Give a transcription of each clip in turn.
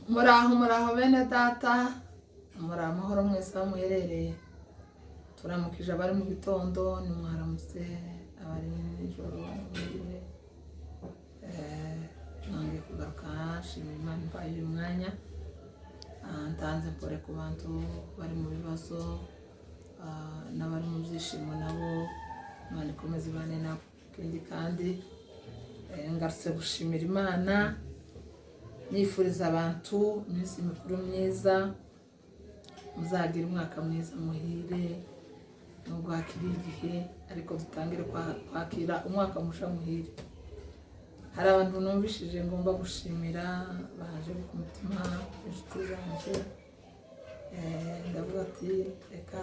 Muraho bene data, muri amahoro mwese aho muherereye. Turamukije abari mu gitondo, nimwaramutse abari nijoro mwiriwe. Nongeye kugaruka nshimira Imana impaye uyu mwanya. Ntanze mpore ku bantu bari mu bibazo n'abari mu byishimo nabo, Imana ikomeze ibane nabo. Ikindi kandi ngarutse gushimira Imana, nifuriza abantu iminsi mikuru myiza, muzagira umwaka mwiza muhire, nubwo hakiri igihe ariko dutangire kwakira umwaka musha muhire. Hari abantu numvishije ngomba gushimira baje ku mutima, inshuti zanje, ndavuga ati reka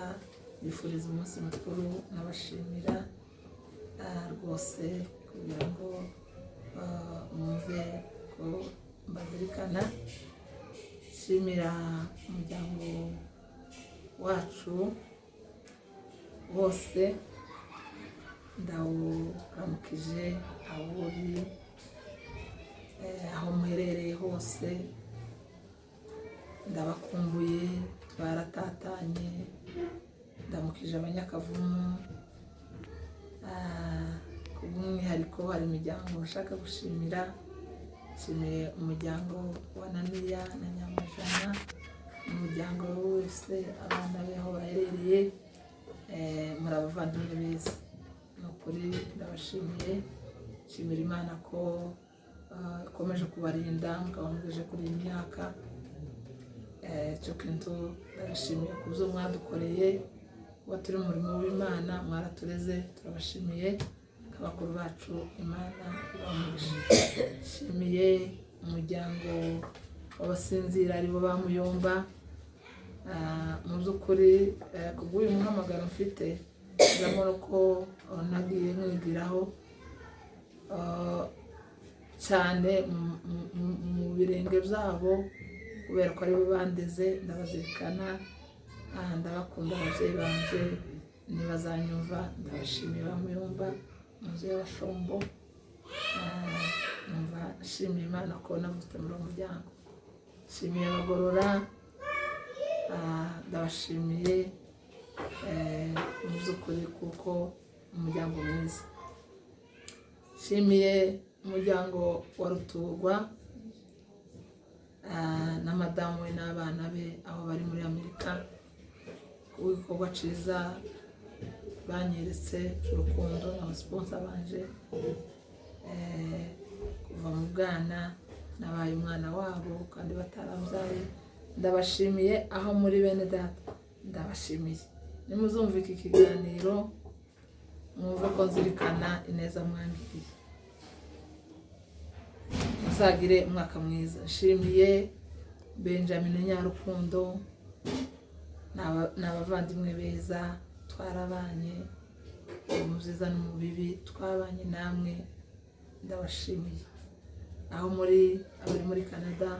bifuriza umunsi mukuru n'abashimira rwose, kugira ngo mwumve ko mbazirikana. Shimira umuryango wacu wose, ndawuramukije aho uri, aho muherereye hose, ndabakumbuye, twaratatanye. Ndamukije abanyakavumu, kubw'umwihariko hari imiryango ushaka gushimira. Nshimiye umuryango wa Naniya na Nyamajana, umuryango wose, abana be aho baherereye, muri abavandimwe beza. Ni ukuri ndabashimiye, nshimira Imana ko ikomeje kubarinda mukaba mugejeje kuri iyi myaka. Cyo kintu ndabashimiye ku byo mwadukoreye, kuba turi mu murimo w'Imana, mwaratureze, turabashimiye. Abakuru bacu Imana ibamugisha. Nshimiye umuryango w'abasinzira aribo ba Muyomba. Mu by'ukuri kubw'uyu muhamagaro mfite, ndabona ko nagiye mwigiraho cyane mu birenge byabo, kubera ko aribo bandeze. Ndabazirikana, ndabakunda ababyeyi banje, nibazanyumva. Ndabashimiye ba Muyomba, muzi y'abashombo. Numva nshimiye Imana ko navutse muri uwo muryango. Nshimiye abagorora, ndabashimiye mu by'ukuri kuko umuryango mwiza. Nshimiye umuryango wa Ruturwa na madamu we n'abana be aho bari muri Amerika, igikorwa cyiza banyeretse cy'urukundo. N'abasponsa banje, kuva mu bwana nabaye umwana wabo kandi batarambyaye. Ndabashimiye aho muri bene data, ndabashimiye. Nimuzumva iki kiganiro mwumve ko nzirikana ineza mwangiriye, muzagire umwaka mwiza. Nshimiye Benjamin Nyarukundo, n'abavandimwe beza, twarabanye mu byiza no mu bibi, twabanye namwe. Ndabashimiye aho muri, abari muri Canada,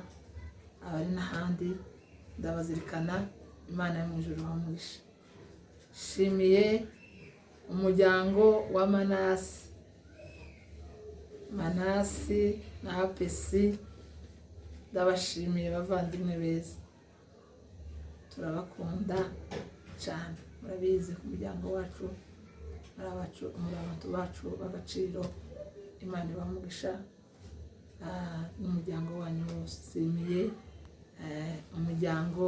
abari n'ahandi, ndabazirikana. Imana yo mu ijuru ibamugisha. Nshimiye umuryango wa Manasi na Apesi, ndabashimiye bavandimwe beza, turabakunda cyane. Murabizi ku muryango wacu, muri abantu bacu b'agaciro. Imana ibamugisha n'umuryango wanyu wose. Nshimiye umuryango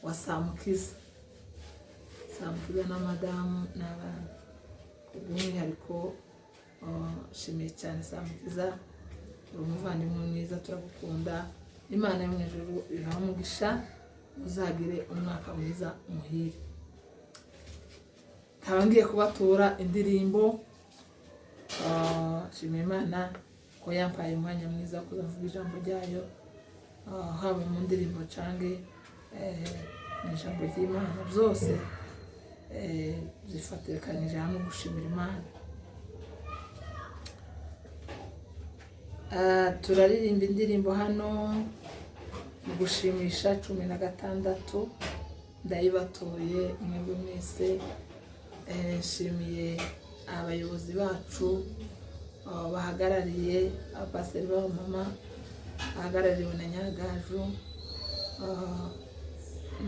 wa Samukiza na madamu n'abana, kubw'umwihariko nshimiye cyane Samukiza, uri umuvandimwe mwiza, turagukunda. Imana yo mu ijuru ibamugisha, muzagire umwaka mwiza muhire. Nkaba ngiye kubatura indirimbo. Nshimiye Imana ko yampaye umwanya mwiza wo kuzavuga ijambo ryayo, haba mu ndirimbo cange mu ijambo ry'Imana, byose zifatikanyije hamwe gushimira Imana. Turaririmba indirimbo hano mu gushimisha 16, ndayibatuye mwebwe mwese. Nshimiye abayobozi bacu bahagarariye, abapasiteri b'abamama, ahagarariwe na Nyagaju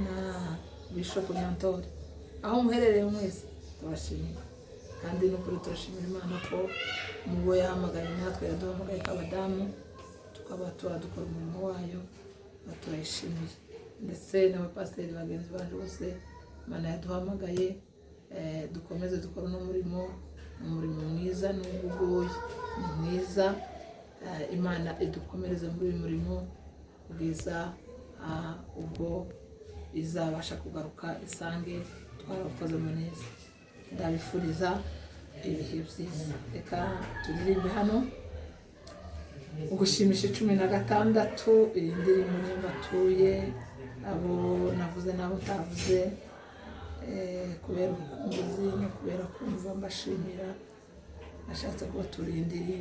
na Bishop Nyantore. Aho muherereye mwese turashimira, kandi n'ukuri turashimira Imana ko mubo yahamagaye natwe yaduhamagaye abadamu tukaba dukora umurimo wayo, turayishimiye. Ndetse n'abapasiteri bagenzi bacu bose Imana yaduhamagaye, dukomeze dukora n'umurimo mwiza n'ubugoye ni mwiza. Imana idukomereze muri uyu murimo kugeza ubwo izabasha kugaruka isange twarakozemo neza. Ndabifuriza ibihe byiza. Reka turirimbe hano ugushimisha 16 iyi ndirimbo nimbatuye abo navuze nabo tavuze, kubera urukumbuzi no kubera kumva mbashimira, nashatse kubaturira indirimbo.